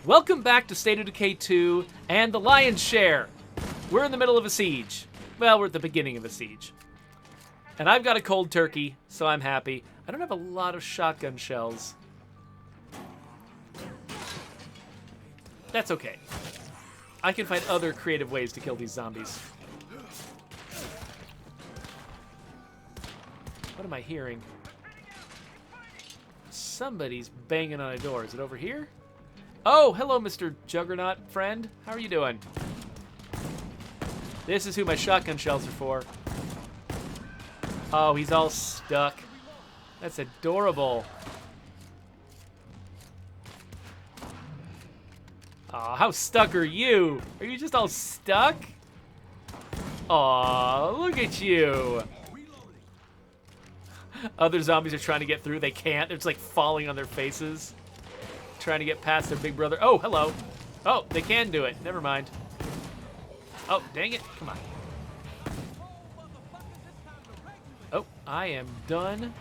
Welcome back to State of Decay 2 and the Lion's Share. We're in the middle of a siege. Well, we're at the beginning of a siege. And I've got a cold turkey, so I'm happy. I don't have a lot of shotgun shells. That's okay. I can find other creative ways to kill these zombies. What am I hearing? Somebody's banging on a door. Is it over here? Oh, hello, Mr. Juggernaut friend. How are you doing? This is who my shotgun shells are for. Oh, he's all stuck. That's adorable. Aw, how stuck are you? Are you just all stuck? Aw, look at you. Other zombies are trying to get through. They can't. They're just like falling on their faces. Trying to get past their big brother. Oh, hello. Oh, they can do it. Never mind. Oh, dang it. Come on. Oh, I am done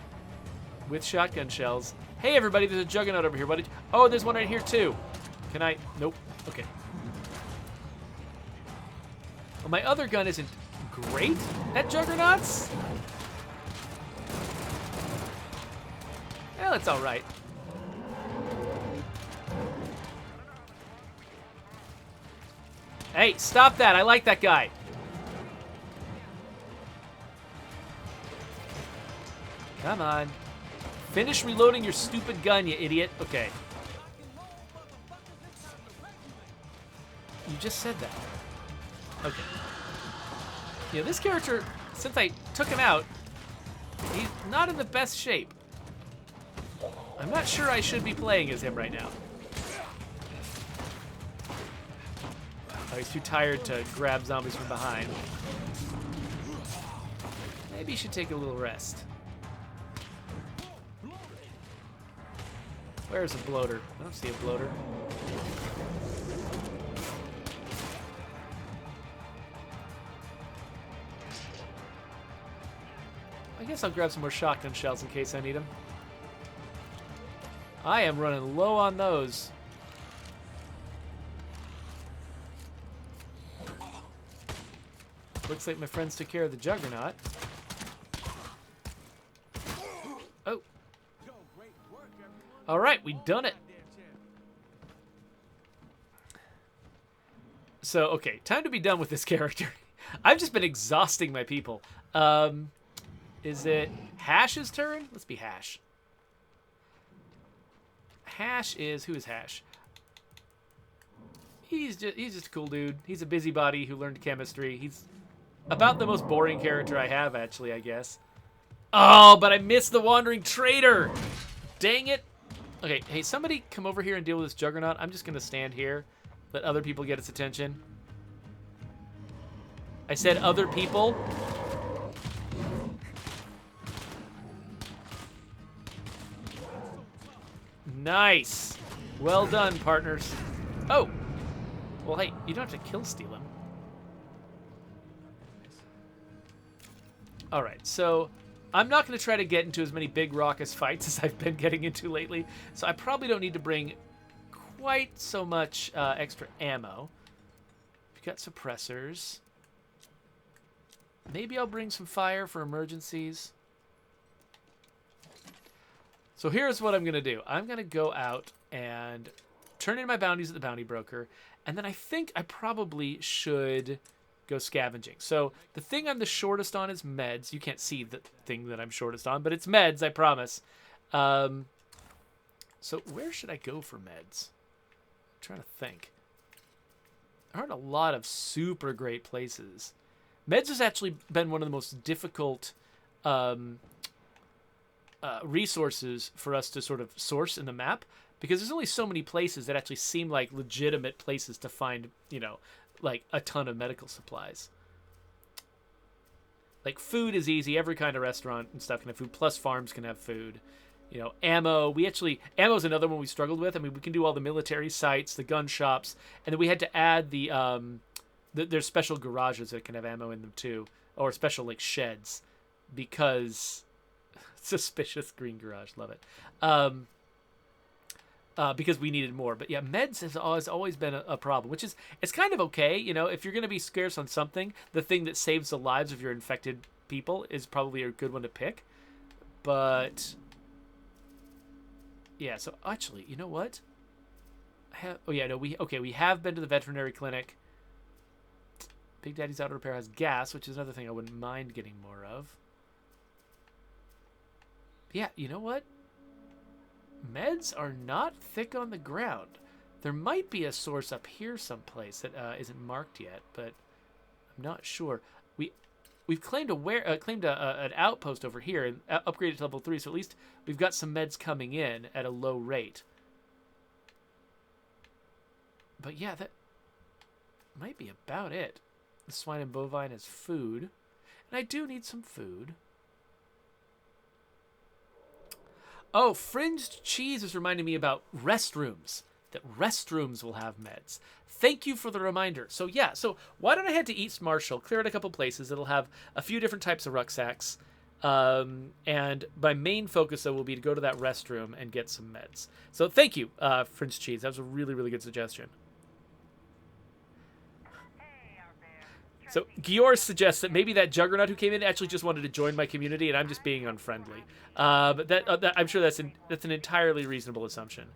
with shotgun shells. Hey, everybody, there's a juggernaut over here. Oh, there's one right here, too. Can I? Nope. Okay. Well, my other gun isn't great at juggernauts. Well, it's all right. Hey, stop that. I like that guy. Come on. Finish reloading your stupid gun, you idiot. Okay. You just said that. Okay. Yeah, this character, since I took him out, he's not in the best shape. I'm not sure I should be playing as him right now. Oh, he's too tired to grab zombies from behind. Maybe he should take a little rest. Where's a bloater? I don't see a bloater. I guess I'll grab some more shotgun shells in case I need them. I am running low on those. Looks like my friends took care of the juggernaut. Oh. All right, we done it. So, okay, time to be done with this character. I've just been exhausting my people. Is it Hash's turn? Let's be Hash. Hash is... Who is Hash? He's just a cool dude. He's a busybody who learned chemistry. He's about the most boring character I have, actually, I guess. Oh, but I missed the Wandering Trader. Dang it. Okay, hey, somebody come over here and deal with this juggernaut. I'm just going to stand here. Let other people get its attention. I said other people. Nice. Well done, partners. Oh. Well, hey, you don't have to kill steal him. All right, so I'm not going to try to get into as many big raucous fights as I've been getting into lately, so I probably don't need to bring quite so much extra ammo. We've got suppressors. Maybe I'll bring some fire for emergencies. So here's what I'm going to do. I'm going to go out and turn in my bounties at the bounty broker, and then I think I probably should go scavenging. So the thing I'm the shortest on is meds. You can't see the thing that I'm shortest on, but it's meds, I promise. So where should I go for meds? I'm trying to think. There aren't a lot of super great places. Meds has actually been one of the most difficult resources for us to sort of source in the map, because there's only so many places that actually seem like legitimate places to find, you know, like a ton of medical supplies. Like food is easy. Every kind of restaurant and stuff can have food. Plus farms can have food. You know, ammo. Ammo is another one we struggled with. I mean, we can do all the military sites, the gun shops, and then we had to add there's special garages that can have ammo in them too, or special like sheds, because suspicious green garage. Love it. because we needed more. But yeah, meds has always been a problem, which is, it's kind of okay. You know, if you're going to be scarce on something, the thing that saves the lives of your infected people is probably a good one to pick. But yeah, so actually, you know what? We have been to the veterinary clinic. Big Daddy's Auto Repair has gas, which is another thing I wouldn't mind getting more of. Yeah, you know what? Meds are not thick on the ground. There might be a source up here someplace that isn't marked yet, but I'm not sure. We've claimed an outpost over here and upgraded to level 3, so at least we've got some meds coming in at a low rate. But yeah, that might be about it. The swine and bovine is food, and I do need some food. Oh, Fringed Cheese is reminding me about restrooms. That restrooms will have meds. Thank you for the reminder. So yeah, so why don't I head to East Marshall, clear out a couple places. It'll have a few different types of rucksacks. And my main focus, though, will be to go to that restroom and get some meds. So thank you, Fringed Cheese. That was a really, really good suggestion. So Gior suggests that maybe that Juggernaut who came in actually just wanted to join my community, and I'm just being unfriendly. But that I'm sure that's an entirely reasonable assumption.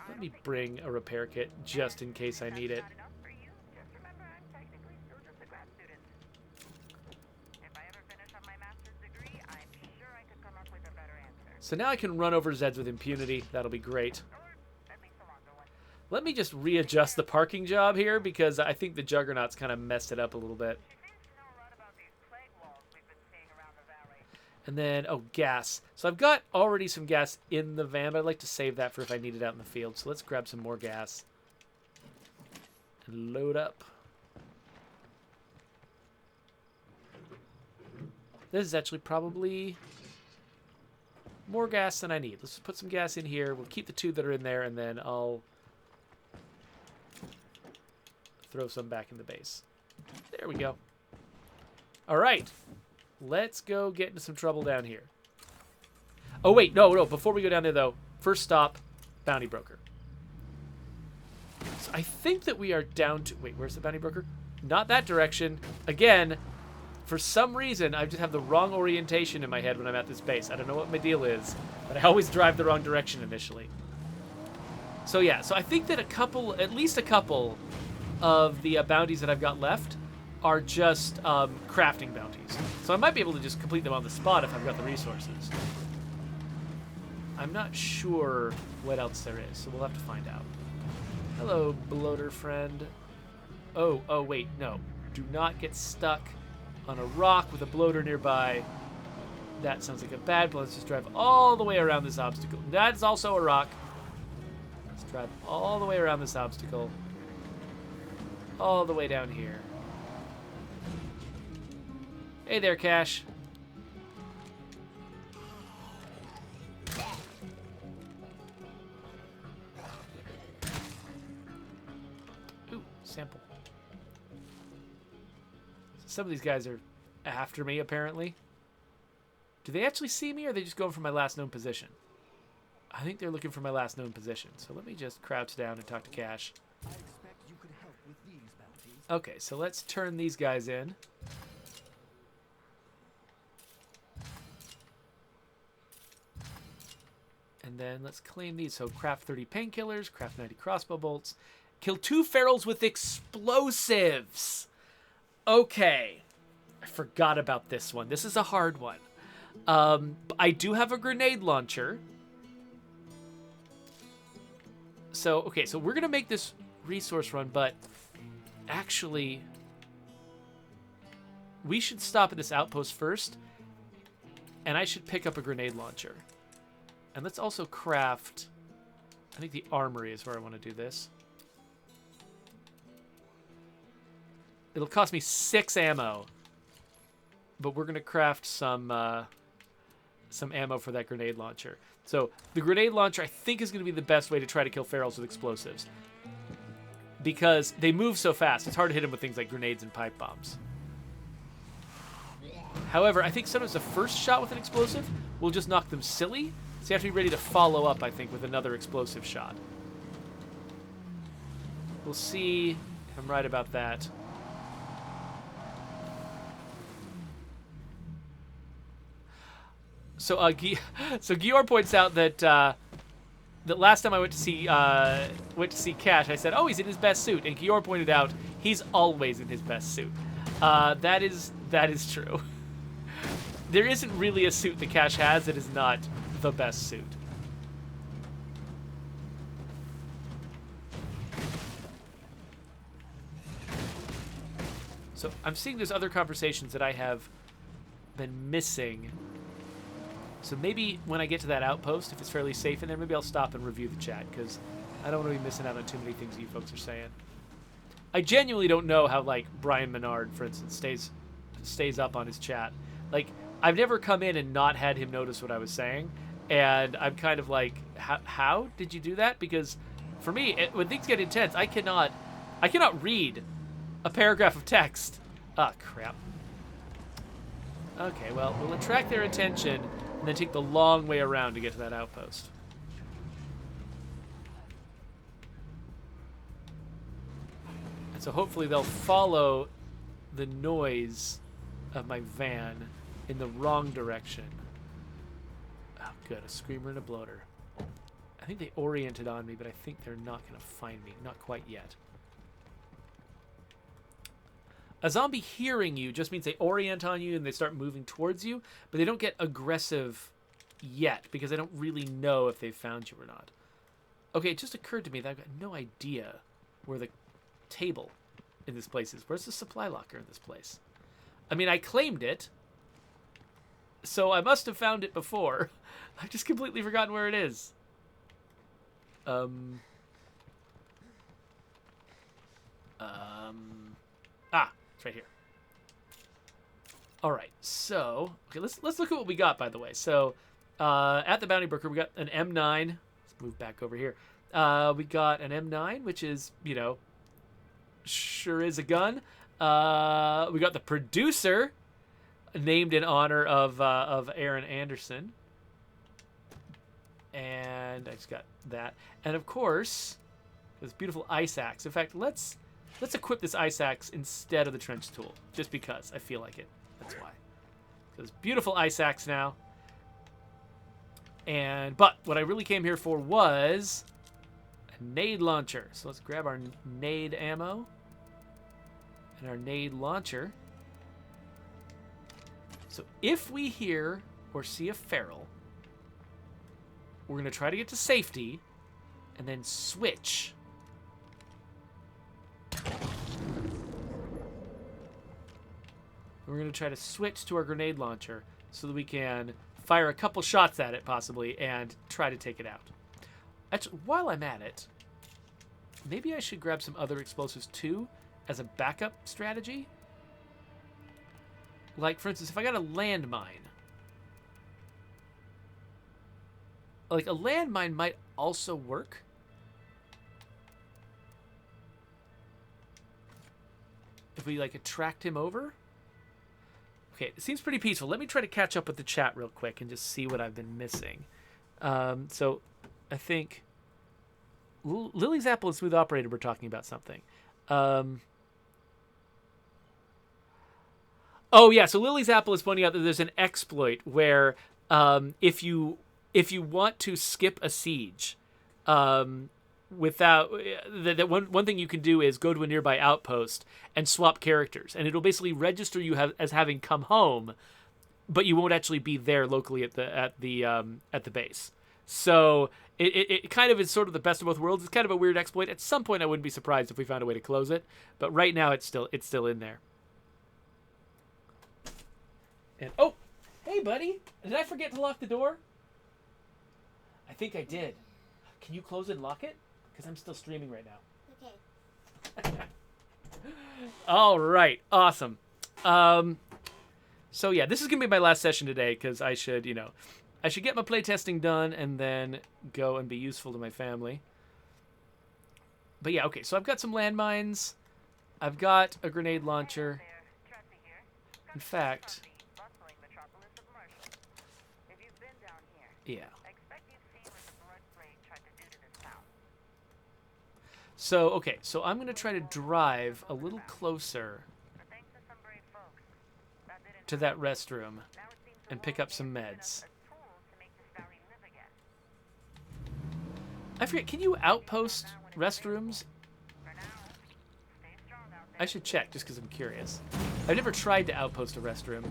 Let me bring a repair kit just in case I need it. So now I can run over Zeds with impunity. That'll be great. Let me just readjust the parking job here because I think the Juggernaut's kind of messed it up a little bit. And then, oh, gas. So I've got already some gas in the van, but I'd like to save that for if I need it out in the field. So let's grab some more gas and load up. This is actually probably more gas than I need. Let's put some gas in here. We'll keep the 2 that are in there, and then I'll throw some back in the base. There we go. All right. Let's go get into some trouble down here. Oh, wait. No. Before we go down there, though, first stop, Bounty Broker. So I think that we are down to... Wait, where's the Bounty Broker? Not that direction. Again, for some reason, I just have the wrong orientation in my head when I'm at this base. I don't know what my deal is, but I always drive the wrong direction initially. So, yeah. So I think that at least a couple of the bounties that I've got left are just crafting bounties. So I might be able to just complete them on the spot if I've got the resources. I'm not sure what else there is, so we'll have to find out. Hello, bloater friend. Oh, wait, no. Do not get stuck on a rock with a bloater nearby. That sounds like a bad plan. Let's just drive all the way around this obstacle. That's also a rock. Let's drive all the way around this obstacle. All the way down here. Hey there, Cash. Ooh, sample. Some of these guys are after me, apparently. Do they actually see me, or are they just going for my last known position? I think they're looking for my last known position. So let me just crouch down and talk to Cash. I expect you could help with these bounties. Okay, so let's turn these guys in. And then let's claim these. So craft 30 painkillers, craft 90 crossbow bolts, kill 2 ferals with explosives. Okay. I forgot about this one. This is a hard one. I do have a grenade launcher. So, okay, so we're going to make this resource run, but actually, we should stop at this outpost first, and I should pick up a grenade launcher. And let's also craft... I think the armory is where I want to do this. It'll cost me 6 ammo. But we're going to craft some ammo for that grenade launcher. So the grenade launcher, I think, is going to be the best way to try to kill ferals with explosives. Because they move so fast, it's hard to hit them with things like grenades and pipe bombs. However, I think sometimes the first shot with an explosive will just knock them silly. So you have to be ready to follow up, I think, with another explosive shot. We'll see if I'm right about that. So, Gior points out that that last time I went to see Cash, I said, "Oh, he's in his best suit," and Gior pointed out he's always in his best suit. That is true. There isn't really a suit that Cash has that is not the best suit. So I'm seeing there's other conversations that I have been missing. So maybe when I get to that outpost, if it's fairly safe in there, maybe I'll stop and review the chat, because I don't want to be missing out on too many things that you folks are saying. I genuinely don't know how, like, Brian Menard, for instance, stays up on his chat. Like, I've never come in and not had him notice what I was saying, and I'm kind of like, how did you do that? Because for me, when things get intense, I cannot read a paragraph of text. Ah, crap. Okay, well, we'll attract their attention and then take the long way around to get to that outpost. And so hopefully they'll follow the noise of my van in the wrong direction. Oh, good. A screamer and a bloater. I think they oriented on me, but I think they're not going to find me. Not quite yet. A zombie hearing you just means they orient on you and they start moving towards you, but they don't get aggressive yet because I don't really know if they've found you or not. Okay, it just occurred to me that I've got no idea where the table in this place is. Where's the supply locker in this place? I mean, I claimed it, so I must have found it before. I've just completely forgotten where it is. It's right here. All right, so okay, let's look at what we got. By the way, so at the Bounty Broker, we got an M9. Let's move back over here. We got an M9, which is, you know, sure is a gun. We got the Producer, named in honor of Aaron Anderson, and I just got that, and of course, this beautiful ice axe. In fact, let's equip this ice axe instead of the trench tool, just because I feel like it. That's why. So this beautiful ice axe now. But what I really came here for was a nade launcher. So let's grab our nade ammo and our nade launcher. So if we hear or see a feral, we're going to try to get to safety and then switch. We're going to try to switch to our grenade launcher so that we can fire a couple shots at it, possibly, and try to take it out. Actually, while I'm at it, maybe I should grab some other explosives, too, as a backup strategy. Like, for instance, if I got a landmine. Like, a landmine might also work. If we, like, attract him over. Okay, it seems pretty peaceful. Let me try to catch up with the chat real quick and just see what I've been missing. So, I think Lily's Apple and Smooth Operator were talking about something. Oh, yeah, so Lily's Apple is pointing out that there's an exploit where if you want to skip a siege, without that one thing you can do is go to a nearby outpost and swap characters, and it'll basically register you as having come home, but you won't actually be there locally at the base. So it kind of is sort of the best of both worlds. It's kind of a weird exploit. At some point, I wouldn't be surprised if we found a way to close it, but right now it's still in there. And oh, hey buddy, did I forget to lock the door? I think I did. Can you close it and lock it? Because I'm still streaming right now. Okay. All right. Awesome. So, yeah, this is going to be my last session today because I should get my playtesting done and then go and be useful to my family. But, yeah, okay. So I've got some landmines. I've got a grenade launcher. In fact... Yeah. So, okay, so I'm going to try to drive a little closer to that restroom and pick up some meds. I forget, can you outpost restrooms? I should check just because I'm curious. I've never tried to outpost a restroom.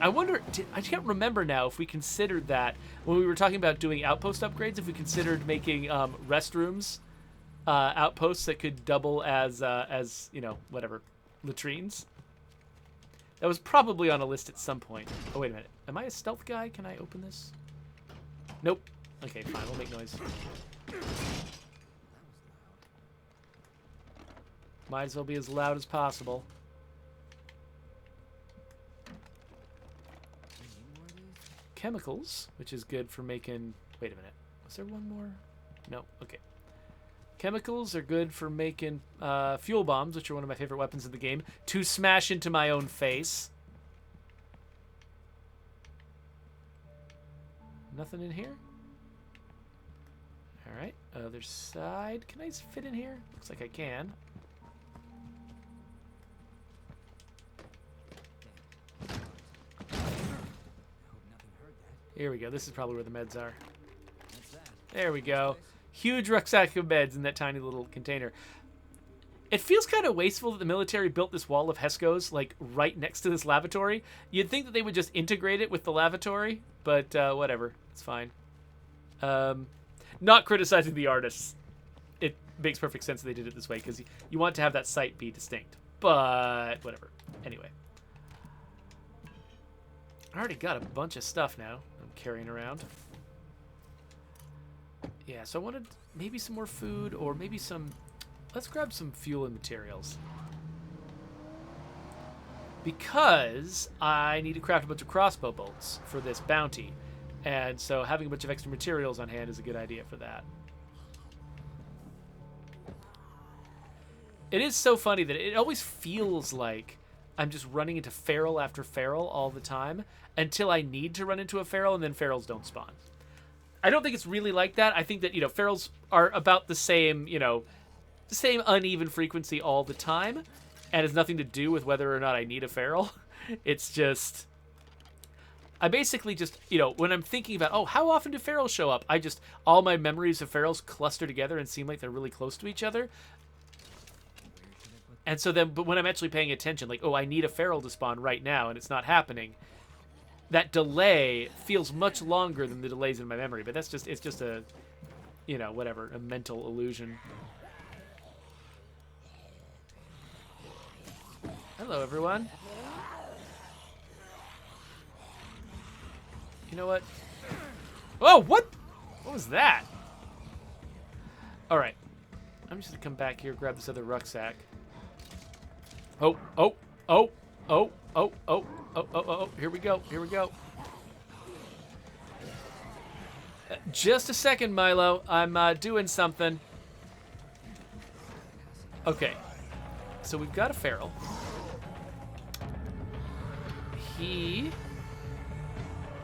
I wonder, I can't remember now if we considered that when we were talking about doing outpost upgrades, if we considered making restrooms outposts that could double as you know, whatever, latrines. That was probably on a list at some point. Oh, wait a minute. Am I a stealth guy? Can I open this? Nope. Okay, fine. We'll make noise. Might as well be as loud as possible. Chemicals, which is good for making... Wait a minute. Was there one more? No. Okay. Chemicals are good for making fuel bombs, which are one of my favorite weapons in the game, to smash into my own face. Nothing in here? All right. Other side. Can I fit in here? Looks like I can. Here we go. This is probably where the meds are. There we go. Huge rucksack of meds in that tiny little container. It feels kind of wasteful that the military built this wall of Hescos, like, right next to this lavatory. You'd think that they would just integrate it with the lavatory, but whatever. It's fine. Not criticizing the artists. It makes perfect sense that they did it this way, because you want to have that site be distinct. But whatever. Anyway. I already got a bunch of stuff now I'm carrying around. Yeah, so I wanted maybe some more food or maybe some... Let's grab some fuel and materials. Because I need to craft a bunch of crossbow bolts for this bounty. And so having a bunch of extra materials on hand is a good idea for that. It is so funny that it always feels like I'm just running into feral after feral all the time until I need to run into a feral, and then ferals don't spawn. I don't think it's really like that. I think that, you know, ferals are about the same, you know, the same uneven frequency all the time, and has nothing to do with whether or not I need a feral. It's just... I basically just, you know, when I'm thinking about, oh, how often do ferals show up? All my memories of ferals cluster together and seem like they're really close to each other. And so then, but when I'm actually paying attention, like, oh, I need a feral to spawn right now, and it's not happening, that delay feels much longer than the delays in my memory. But that's just, it's just a, you know, whatever, a mental illusion. Hello, everyone. You know what? Oh, what? What was that? All right. I'm just going to come back here, grab this other rucksack. Oh, oh, oh, oh, oh, oh, oh, oh, oh, here we go, here we go. Just a second, Milo. I'm doing something. Okay. So we've got a feral.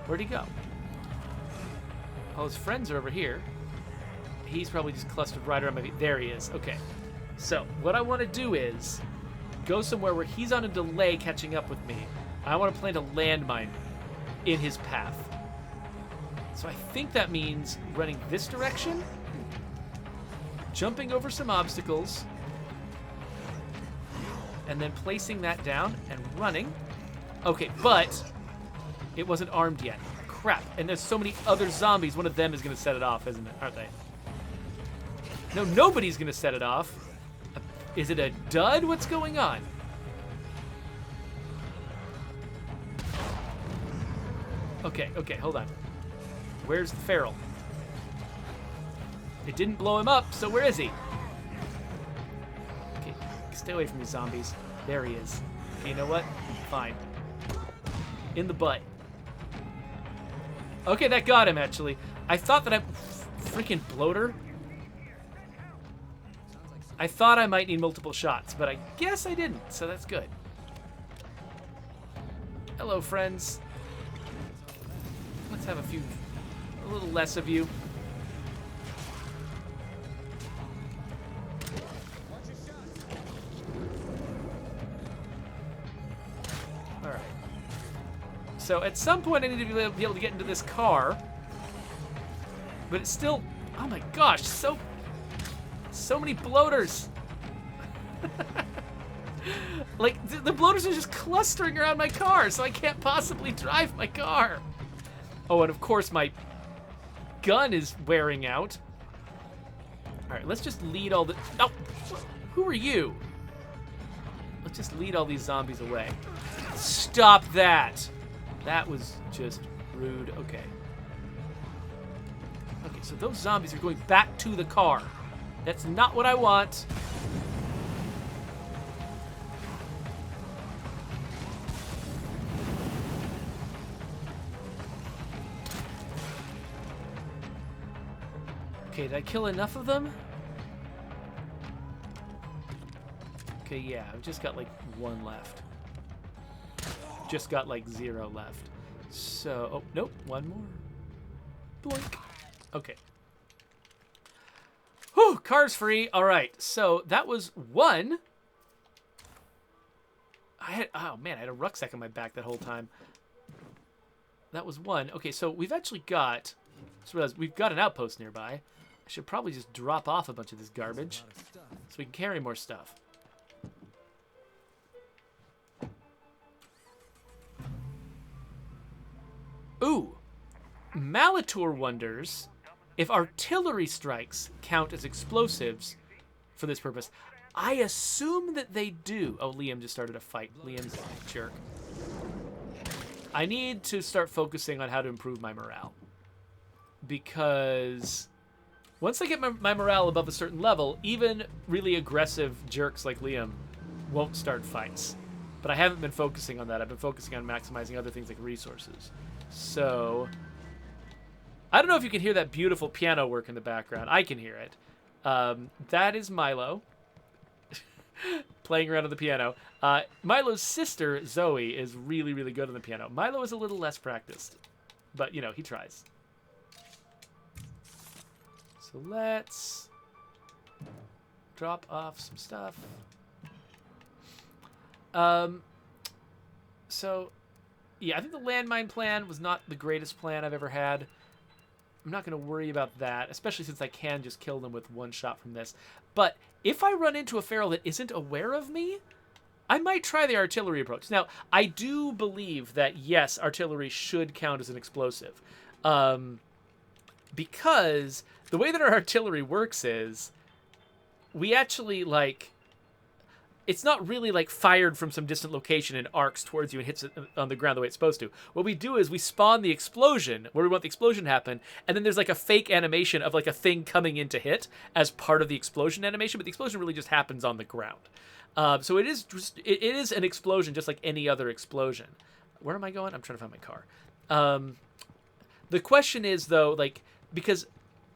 Where'd he go? All his friends are over here. He's probably just clustered right around my feet. There he is. Okay. So what I want to do is go somewhere where he's on a delay catching up with me. I want to plant a landmine in his path. So I think that means running this direction, jumping over some obstacles, and then placing that down and running. Okay, but it wasn't armed yet. Crap. And there's so many other zombies. One of them is going to set it off, isn't it? Aren't they? No, nobody's going to set it off. Is it a dud? What's going on? Okay, okay, hold on. Where's the feral? It didn't blow him up, so where is he? Okay, stay away from me, zombies. There he is. Okay, you know what? Fine. In the butt. Okay, that got him, actually. I thought that freaking bloater. I thought I might need multiple shots, but I guess I didn't, so that's good. Hello, friends. Let's have a A little less of you. All right. So at some point I need to be able to get into this car. But it's still, oh my gosh, so many bloaters. Like, the bloaters are just clustering around my car, so I can't possibly drive my car. Oh, and of course my gun is wearing out. All right, let's just lead all the, oh, who are you? Let's just lead all these zombies away. Stop that. That was just rude. Okay. Okay, so those zombies are going back to the car. That's not what I want. Okay, did I kill enough of them? Okay, yeah, I've just got like 1 left. Just got like 0 left. So, oh, nope, 1 more. Bloink. Okay. Whew, car's free. All right, so that was 1. Oh man, I had a rucksack on my back that whole time. That was 1. Okay, so we've actually got, just realized we've got an outpost nearby. I should probably just drop off a bunch of this garbage so we can carry more stuff. Ooh, Malator wonders if artillery strikes count as explosives for this purpose. I assume that they do. Oh, Liam just started a fight. Liam's a jerk. I need to start focusing on how to improve my morale. Because once I get my morale above a certain level, even really aggressive jerks like Liam won't start fights. But I haven't been focusing on that. I've been focusing on maximizing other things like resources. So, I don't know if you can hear that beautiful piano work in the background. I can hear it. That is Milo playing around on the piano. Milo's sister, Zoe, is really, really good on the piano. Milo is a little less practiced, but, you know, he tries. So let's drop off some stuff. So, yeah, I think the landmine plan was not the greatest plan I've ever had. I'm not going to worry about that, especially since I can just kill them with 1 shot from this. But if I run into a feral that isn't aware of me, I might try the artillery approach. Now, I do believe that, yes, artillery should count as an explosive. Because the way that our artillery works is we actually, like, it's not really like fired from some distant location and arcs towards you and hits it on the ground the way it's supposed to. What we do is we spawn the explosion where we want the explosion to happen, and then there's like a fake animation of like a thing coming in to hit as part of the explosion animation, but the explosion really just happens on the ground. So it is an explosion just like any other explosion. Where am I going? I'm trying to find my car. The question is though, like, because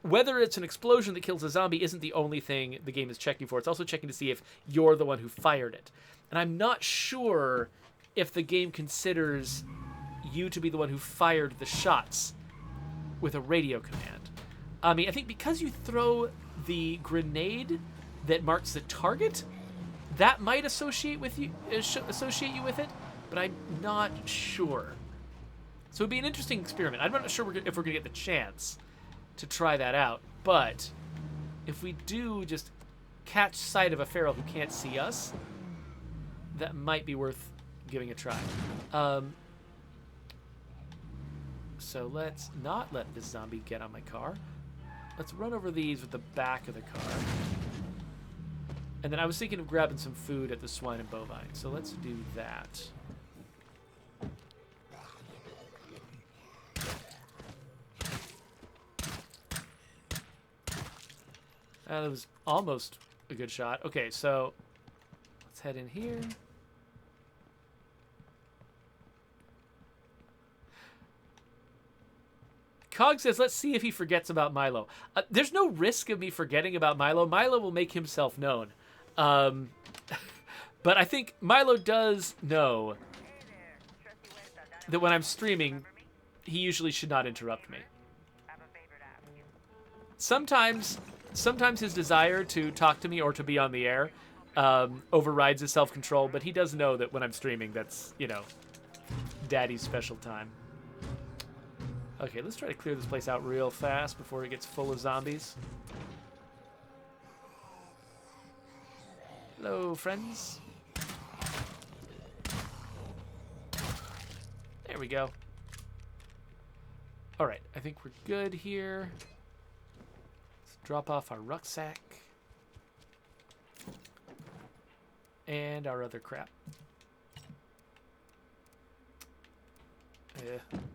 whether it's an explosion that kills a zombie isn't the only thing the game is checking for. It's also checking to see if you're the one who fired it. And I'm not sure if the game considers you to be the one who fired the shots with a radio command. I mean, I think because you throw the grenade that marks the target, that might associate you with it, but I'm not sure. So it'd be an interesting experiment. I'm not sure if we're going to get the chance to try that out, but if we do just catch sight of a feral who can't see us, that might be worth giving a try. So let's not let this zombie get on my car. Let's run over these with the back of the car. And then I was thinking of grabbing some food at the swine and bovine, so let's do that. That was almost a good shot. Okay, so let's head in here. Cog says, let's see if he forgets about Milo. There's no risk of me forgetting about Milo. Milo will make himself known. But I think Milo does know that when I'm streaming, he usually should not interrupt me. sometimes his desire to talk to me or to be on the air overrides his self-control, but he does know that when I'm streaming, that's, you know, daddy's special time. Okay, let's try to clear this place out real fast before it gets full of zombies. Hello, friends. There we go. All right, I think we're good here. Let's drop off our rucksack. And our other crap.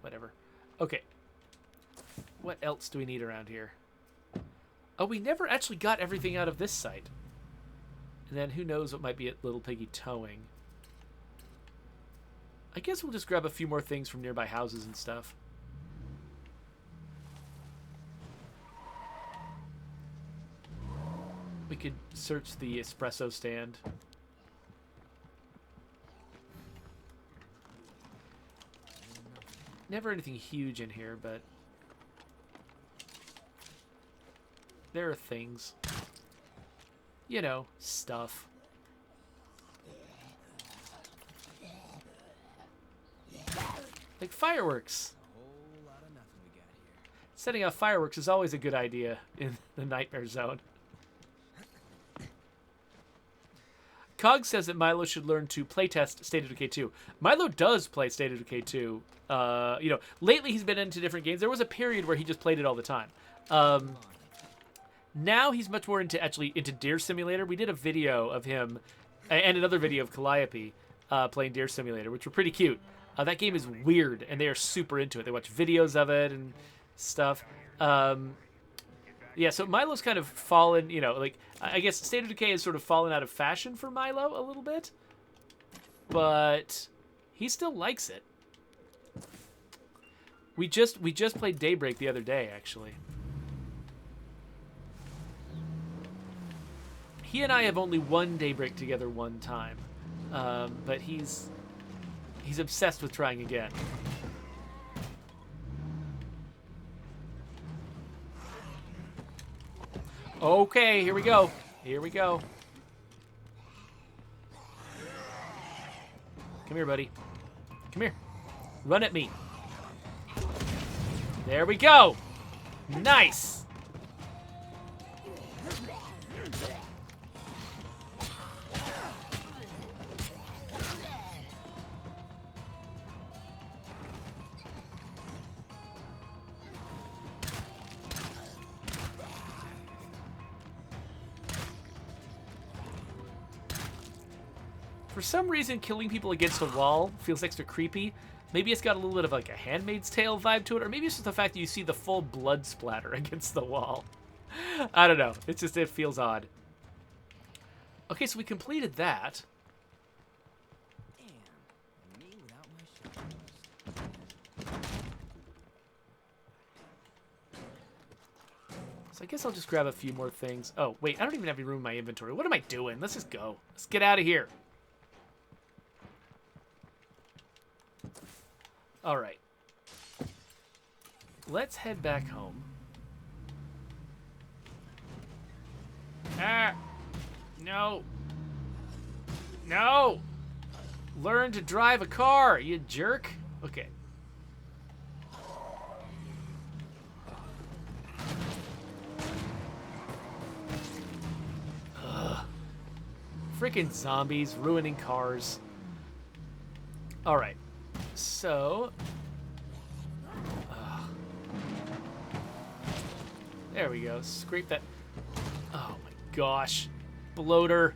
Whatever. Okay. What else do we need around here? Oh, we never actually got everything out of this site. And then who knows what might be at Little Piggy Towing. I guess we'll just grab a few more things from nearby houses and stuff. We could search the espresso stand. Never anything huge in here, but there are things. You know, stuff. Like fireworks. Setting off fireworks is always a good idea in the Nightmare Zone. Cog says that Milo should learn to playtest State of Decay 2. Milo does play State of Decay 2. You know, lately he's been into different games. There was a period where he just played it all the time. Now he's much more into Deer Simulator. We did a video of him and another video of Calliope playing Deer Simulator, which were pretty cute. That game is weird, and they are super into it. They watch videos of it and stuff. Yeah, so Milo's kind of fallen, you know, like, I guess State of Decay has sort of fallen out of fashion for Milo a little bit. But he still likes it. We just played Daybreak the other day, actually. He and I have only won Daybreak together one time. But he's obsessed with trying again. Okay, here we go. Here we go. Come here, buddy. Come here. Run at me. There we go. Nice. For some reason, killing people against a wall feels extra creepy. Maybe it's got a little bit of like a Handmaid's Tale vibe to it, or maybe it's just the fact that you see the full blood splatter against the wall. I don't know. It's just, it feels odd. Okay, so we completed that. So I guess I'll just grab a few more things. Oh, wait, I don't even have any room in my inventory. What am I doing? Let's just go. Let's get out of here. All right. Let's head back home. Ah! No! No! Learn to drive a car, you jerk. Okay. Ugh. Freaking zombies ruining cars. All right. So, there we go. Scrape that. Oh my gosh. Bloater.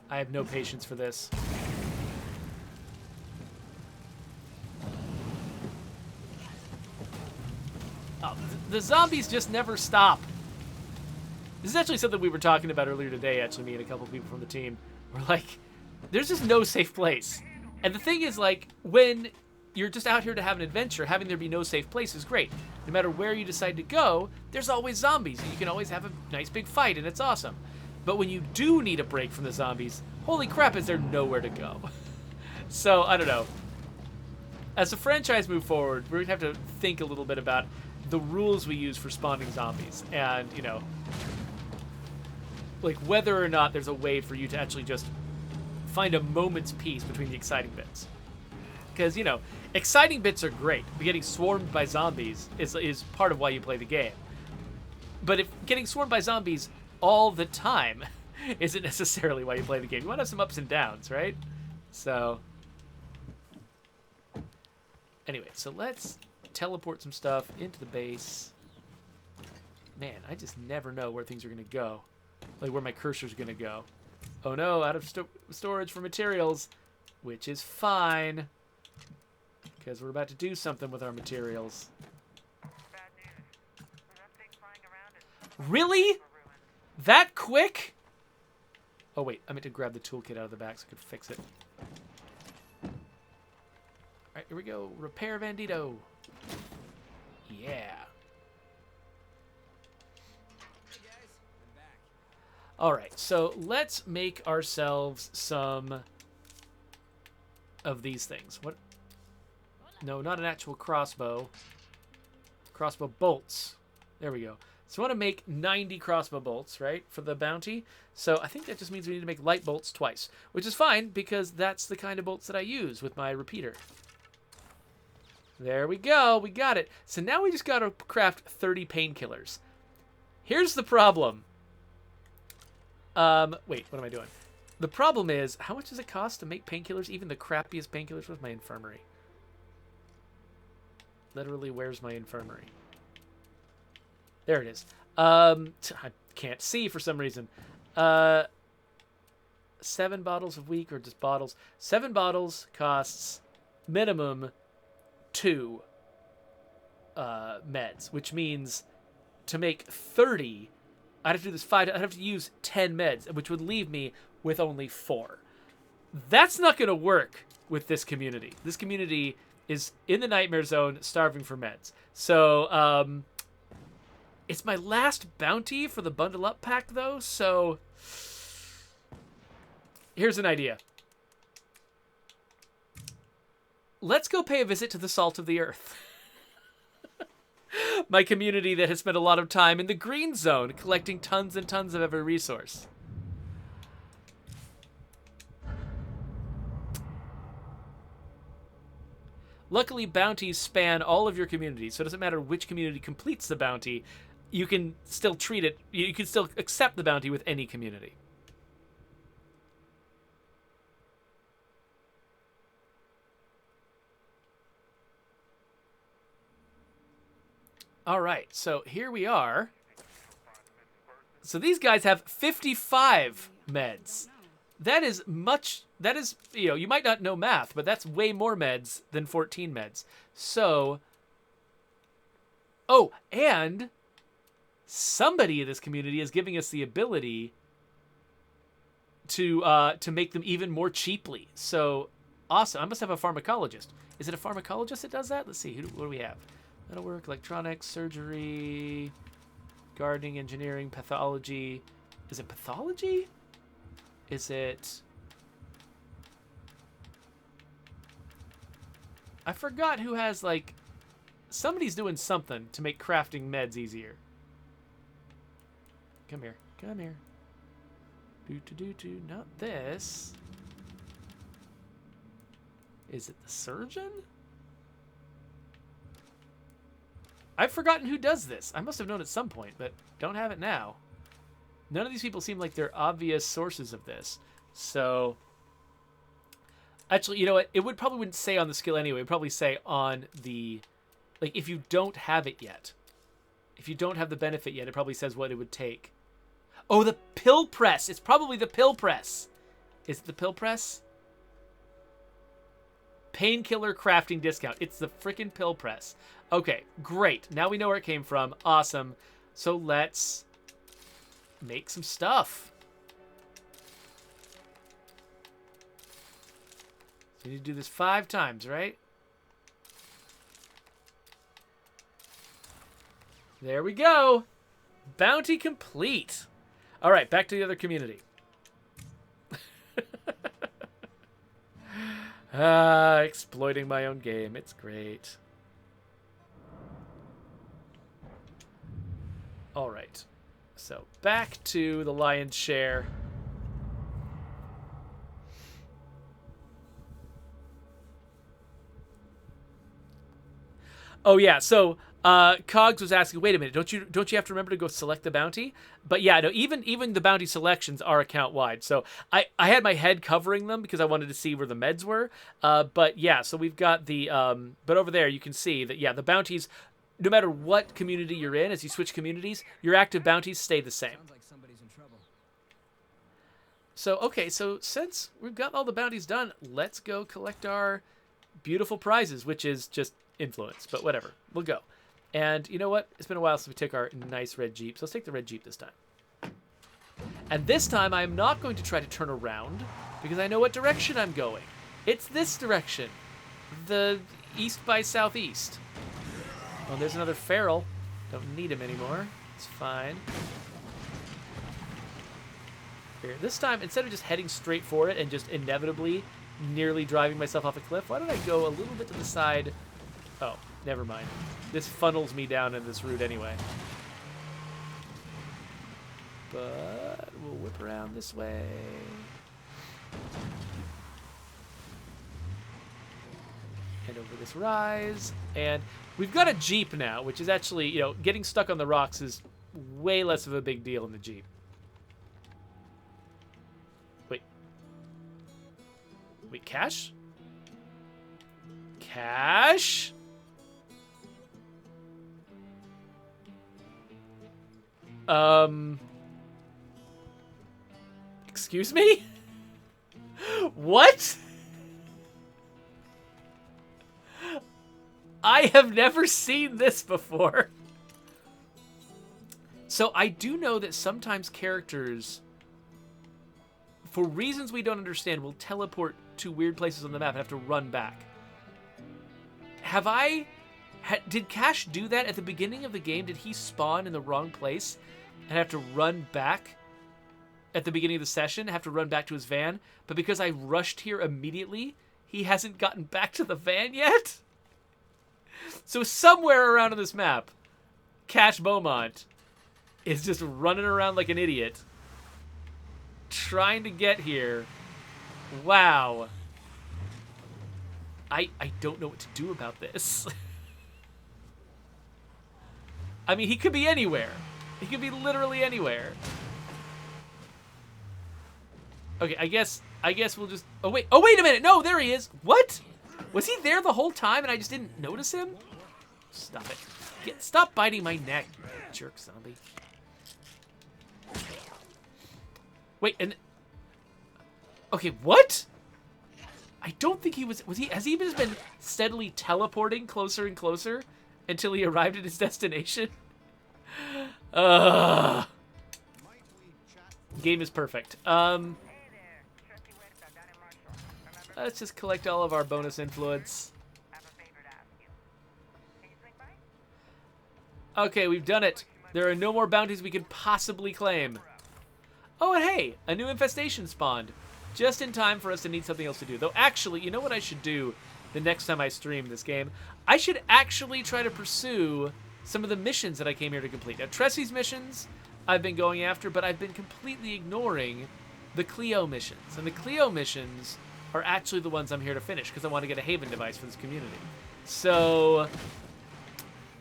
I have no patience for this. Oh, the zombies just never stop. This is actually something we were talking about earlier today, actually, me and a couple people from the team. We're like, there's just no safe place. And the thing is, like, when you're just out here to have an adventure, having there be no safe place is great. No matter where you decide to go, there's always zombies, and you can always have a nice big fight, and it's awesome. But when you do need a break from the zombies, holy crap, is there nowhere to go. So, I don't know. as the franchise move forward, we're going to have to think a little bit about the rules we use for spawning zombies. And, you know, like whether or not there's a way for you to actually just find a moment's peace between the exciting bits. Because, you know, exciting bits are great, but getting swarmed by zombies is part of why you play the game. But if getting swarmed by zombies all the time isn't necessarily why you play the game. You want to have some ups and downs, right? So, anyway, so let's teleport some stuff into the base. Man, I just never know where things are going to go. Like where my cursor's going to go. Oh no, out of storage for materials, which is fine. Because we're about to do something with our materials. Bad news. That thing flying around is Really? That quick? Oh wait, I meant to grab the toolkit out of the back so I could fix it. Alright, here we go. Repair Bandito. Yeah. Hey guys, I'm back. Alright, so let's make ourselves some of these things. What? No, not an actual crossbow. Crossbow bolts. There we go. So I want to make 90 crossbow bolts, right, for the bounty. So I think that just means we need to make light bolts twice, which is fine because that's the kind of bolts that I use with my repeater. There we go. We got it. So now we just got to craft 30 painkillers. Here's the problem. Wait, what am I doing? The problem is, how much does it cost to make painkillers? Even the crappiest painkillers with my infirmary. Literally, where's my infirmary? There it is. I can't see for some reason. 7 bottles a week or just bottles? 7 bottles costs minimum 2 meds, which means to make 30, I'd have to do this 5. I'd have to use 10 meds, which would leave me with only 4. That's not going to work with this community. This community is in the nightmare zone, starving for meds. So, it's my last bounty for the bundle up pack, though. So, here's an idea. Let's go pay a visit to the Salt of the Earth. My community that has spent a lot of time in the green zone, collecting tons and tons of every resource. Luckily, bounties span all of your communities, so it doesn't matter which community completes the bounty. You can still treat it, you can still accept the bounty with any community. All right, so here we are. So these guys have 55 meds. That is much, that is, you know, you might not know math, but that's way more meds than 14 meds. So, oh, and somebody in this community is giving us the ability to make them even more cheaply. So, awesome. I must have a pharmacologist. Is it a pharmacologist that does that? Let's see. What do we have? Metalwork, electronics, surgery, gardening, engineering, pathology. Is it pathology? Is it... I forgot who has, like... Somebody's doing something to make crafting meds easier. Come here. Come here. Do. Not this. Is it the surgeon? I've forgotten who does this. I must have known at some point, but don't have it now. None of these people seem like they're obvious sources of this. So, actually, you know what? It probably wouldn't say on the skill anyway. It would probably say on the, like, if you don't have it yet. If you don't have the benefit yet, it probably says what it would take. Oh, the pill press. It's probably the pill press. Is it the pill press? Painkiller crafting discount. It's the frickin' pill press. Okay, great. Now we know where it came from. Awesome. So let's make some stuff. So you need to do this 5 times, right? There we go. Bounty complete. All right, back to the other community. Exploiting my own game. It's great. All right. So back to the lion's share. Oh yeah, so Cogs was asking, wait a minute, don't you have to remember to go select the bounty? But yeah, no, even the bounty selections are account wide. So I had my head covering them because I wanted to see where the meds were. But yeah, so we've got the but over there you can see that yeah, the bounties, no matter what community you're in, as you switch communities, your active bounties stay the same. Sounds like somebody's in trouble. So okay, so since we've got all the bounties done, let's go collect our beautiful prizes, which is just influence, but whatever, we'll go. And you know what? It's been a while since we took our nice red Jeep, so let's take the red Jeep this time. And this time I am not going to try to turn around because I know what direction I'm going. It's this direction. The east by southeast. Oh, there's another feral. Don't need him anymore. It's fine. Here, this time, instead of just heading straight for it and just inevitably nearly driving myself off a cliff, why don't I go a little bit to the side? Oh, never mind. This funnels me down in this route anyway. But we'll whip around this way. And over this rise. And we've got a Jeep now, which is actually, you know, getting stuck on the rocks is way less of a big deal in the Jeep. Wait. Wait, Cash? Cash? Excuse me? What? I have never seen this before. So I do know that sometimes characters, for reasons we don't understand, will teleport to weird places on the map and have to run back. Did Cash do that at the beginning of the game? Did he spawn in the wrong place and have to run back at the beginning of the session, have to run back to his van? But because I rushed here immediately, he hasn't gotten back to the van yet? So somewhere around on this map, Cash Beaumont is just running around like an idiot, trying to get here. Wow. I don't know what to do about this. I mean, he could be anywhere. He could be literally anywhere. Okay, I guess we'll just... Oh, wait a minute. No, there he is. What? Was he there the whole time and I just didn't notice him? Stop it. Stop biting my neck, you jerk zombie. Wait, and... Okay, what? I don't think he was he... Has he just been steadily teleporting closer and closer until he arrived at his destination? Game is perfect. Let's just collect all of our bonus influence. Okay, we've done it. There are no more bounties we could possibly claim. Oh, and hey, a new infestation spawned. Just in time for us to need something else to do. Though, actually, you know what I should do the next time I stream this game? I should actually try to pursue some of the missions that I came here to complete. Now, Tressy's missions I've been going after, but I've been completely ignoring the Cleo missions. And the Cleo missions are actually the ones I'm here to finish because I want to get a Haven device for this community. So,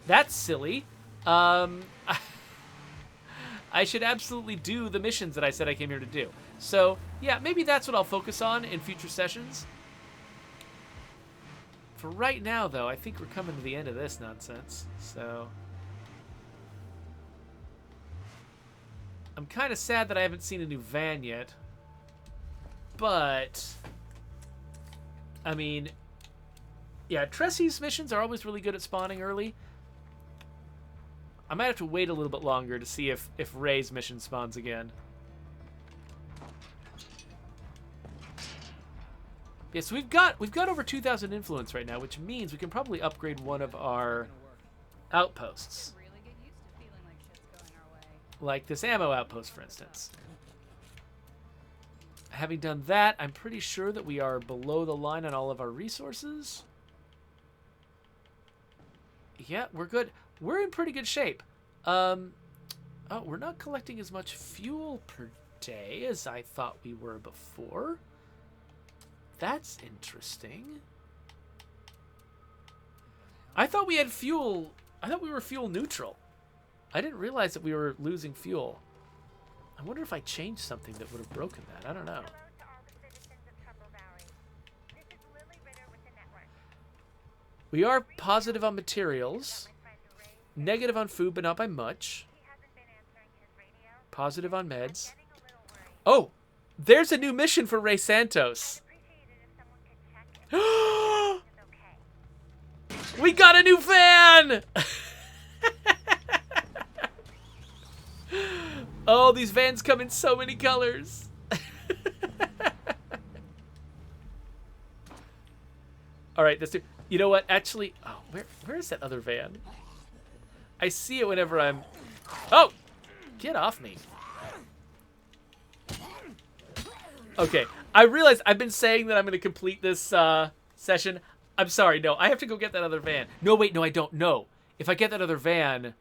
that's silly. I should absolutely do the missions that I said I came here to do. So, yeah, maybe that's what I'll focus on in future sessions. For right now, though, I think we're coming to the end of this nonsense. So, I'm kind of sad that I haven't seen a new van yet. But, I mean, yeah, Tressy's missions are always really good at spawning early. I might have to wait a little bit longer to see if Ray's mission spawns again. Yeah, so we've got over 2,000 influence right now, which means we can probably upgrade one of our outposts. Like this ammo outpost, for instance. Having done that, I'm pretty sure that we are below the line on all of our resources. Yeah, we're good. We're in pretty good shape. Oh, we're not collecting as much fuel per day as I thought we were before. That's interesting. I thought we had fuel. I thought we were fuel neutral. I didn't realize that we were losing fuel. I wonder if I changed something that would have broken that. I don't know. Hello to all the citizens of Trumbull Valley. This is Lily Ritter with the network. We are positive on materials. My friend Ray, Negative on food, but not by much. he hasn't been answering his radio. Positive on meds. Getting a little worried. Oh, there's a new mission for Ray Santos. Appreciate it if someone could check if everything is okay. We got a new van! Oh, these vans come in so many colors. All right, let's do. You know what? Actually, oh, where is that other van? I see it whenever I'm. Oh, get off me. Okay, I realize I've been saying that I'm going to complete this session. I'm sorry, no, I have to go get that other van. No, wait, no, I don't. No, if I get that other van,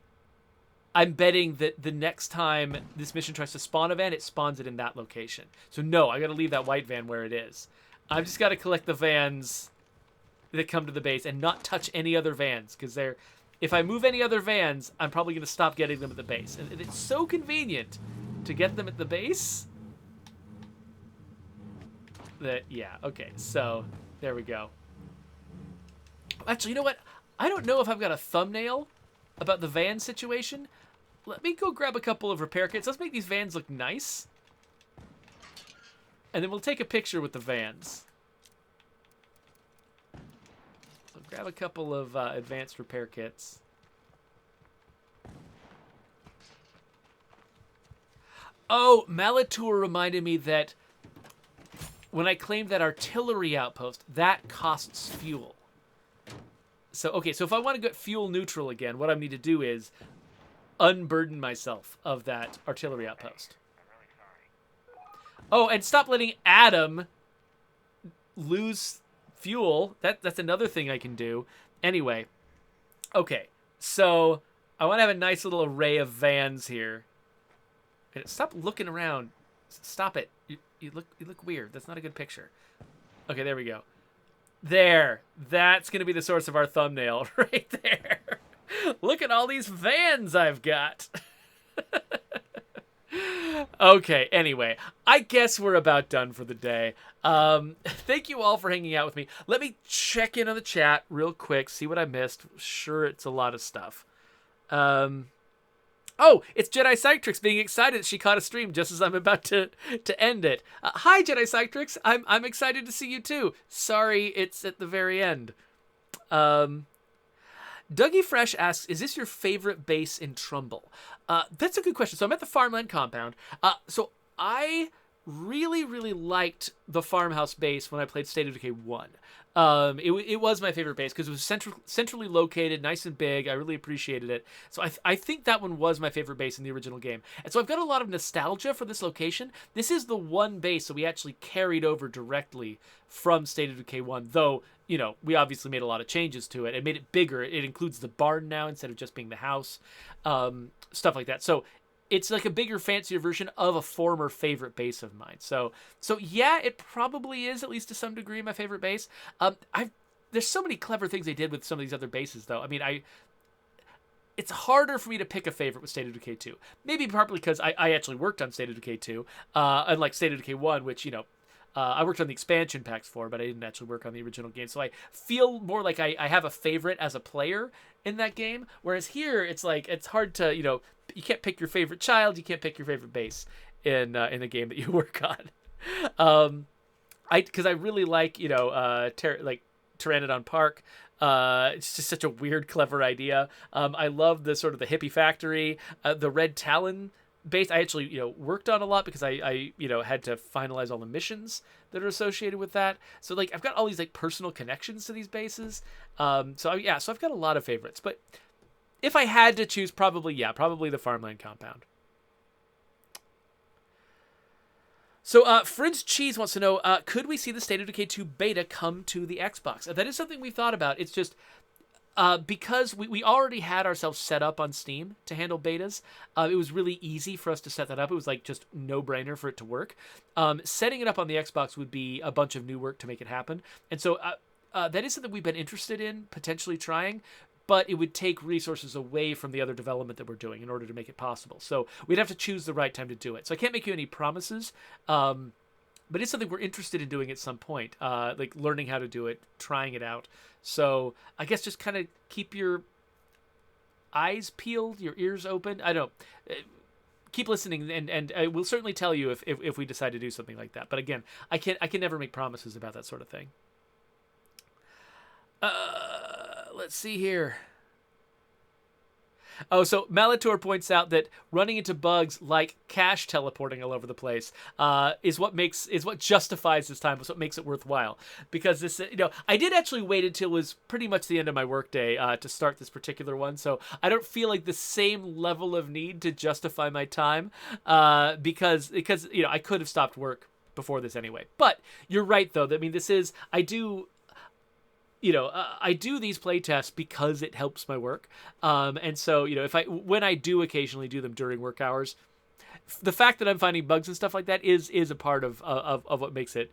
I'm betting that the next time this mission tries to spawn a van, it spawns it in that location. So no, I got to leave that white van where it is. I've just got to collect the vans that come to the base and not touch any other vans, because they're. If I move any other vans, I'm probably going to stop getting them at the base. And it's so convenient to get them at the base that, yeah, okay, so there we go. Actually, you know what? I don't know if I've got a thumbnail about the van situation. Let me go grab a couple of repair kits. Let's make these vans look nice. And then we'll take a picture with the vans. So grab a couple of advanced repair kits. Oh, Malatour reminded me that when I claimed that artillery outpost, that costs fuel. So, okay, so if I want to get fuel neutral again, what I need to do is unburden myself of that artillery outpost. Oh, and stop letting Adam lose fuel. That's another thing I can do. Anyway, okay, so I want to have a nice little array of vans here. Stop looking around. Stop it. You look weird. That's not a good picture. Okay, there we go. There. That's going to be the source of our thumbnail right there. Look at all these vans I've got. Okay, anyway, I guess we're about done for the day. Thank you all for hanging out with me. Let me check in on the chat real quick, see what I missed. Sure, it's a lot of stuff. Oh, it's Jedi Cytrix being excited that she caught a stream just as I'm about to end it. Hi, Jedi Cytrix. I'm excited to see you too. Sorry, it's at the very end. Dougie Fresh asks, is this your favorite base in Trumbull? That's a good question. So I'm at the farmland compound. So I really, really liked the farmhouse base when I played State of Decay 1. It was my favorite base because it was centrally located, nice and big. I really appreciated it. So I think that one was my favorite base in the original game. And so I've got a lot of nostalgia for this location. This is the one base that we actually carried over directly from State of Decay 1, though, you know, we obviously made a lot of changes to it. It made it bigger. It includes the barn now instead of just being the house, stuff like that. So it's like a bigger, fancier version of a former favorite base of mine. So yeah, it probably is, at least to some degree, my favorite base. There's so many clever things they did with some of these other bases, though. I mean, it's harder for me to pick a favorite with State of Decay 2. Maybe partly because I actually worked on State of Decay 2, unlike State of Decay 1, which, you know, I worked on the expansion packs for, but I didn't actually work on the original game. So I feel more like I have a favorite as a player in that game. Whereas here, it's like, it's hard to, you know, you can't pick your favorite child. You can't pick your favorite base in the game that you work on. Because I really like, you know, Pteranodon Park. It's just such a weird, clever idea. I love the sort of the hippie factory, the Red Talon base. I actually, you know, worked on a lot because I you know, had to finalize all the missions that are associated with that. So like, I've got all these like personal connections to these bases. So I've got a lot of favorites, but if I had to choose, probably the farmland compound. So, Fringe Cheese wants to know, could we see the State of Decay 2 beta come to the Xbox? That is something we've thought about. It's just because we already had ourselves set up on Steam to handle betas. It was really easy for us to set that up. It was like just no-brainer for it to work. Setting it up on the Xbox would be a bunch of new work to make it happen. And so that is something we've been interested in potentially trying, but it would take resources away from the other development that we're doing in order to make it possible. So we'd have to choose the right time to do it. So I can't make you any promises, but it's something we're interested in doing at some point, like learning how to do it, trying it out. So I guess just kind of keep your eyes peeled, your ears open. I don't know. Keep listening, and I will certainly tell you if we decide to do something like that. But again, I can never make promises about that sort of thing. Let's see here. Oh, so Malator points out that running into bugs like cash teleporting all over the place is what justifies this time. Is what makes it worthwhile. Because this, I did actually wait until it was pretty much the end of my workday to start this particular one. So I don't feel like the same level of need to justify my time because I could have stopped work before this anyway. But you're right though. I mean, I do these playtests because it helps my work. And so, when I do occasionally do them during work hours, the fact that I'm finding bugs and stuff like that is a part of what makes it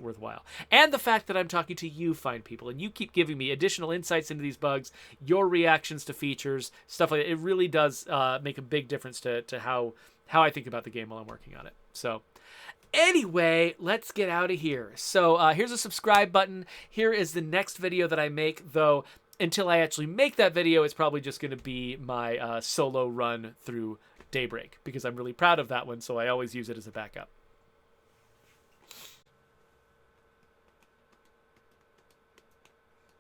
worthwhile. And the fact that I'm talking to you fine people and you keep giving me additional insights into these bugs, your reactions to features, stuff like that. It really does make a big difference to how I think about the game while I'm working on it. So anyway, let's get out of here. So here's a subscribe button. Here is the next video that I make, though until I actually make that video, it's probably just going to be my solo run through Daybreak, because I'm really proud of that one, so I always use it as a backup.